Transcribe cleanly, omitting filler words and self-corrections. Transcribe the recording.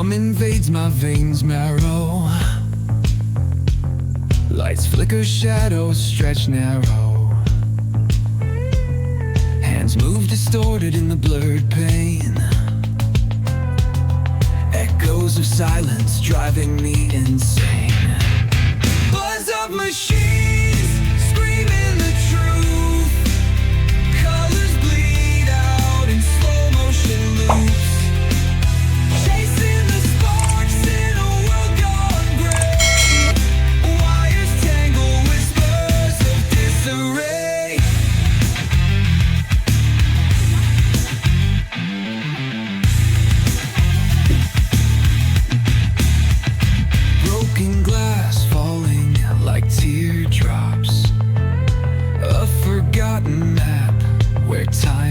Hum invades my veins marrow. Lights flicker, shadows stretch narrow. Hands move distorted in the blurred pain. Echoes of silence driving me insane. Buzz of machines screaming the truth. Colors bleed out in slow motion loops. Chasing the sparks in a world gone gray. Wires tangle, whispers of disarray. Broken glass falling like teardrops. A forgotten map where time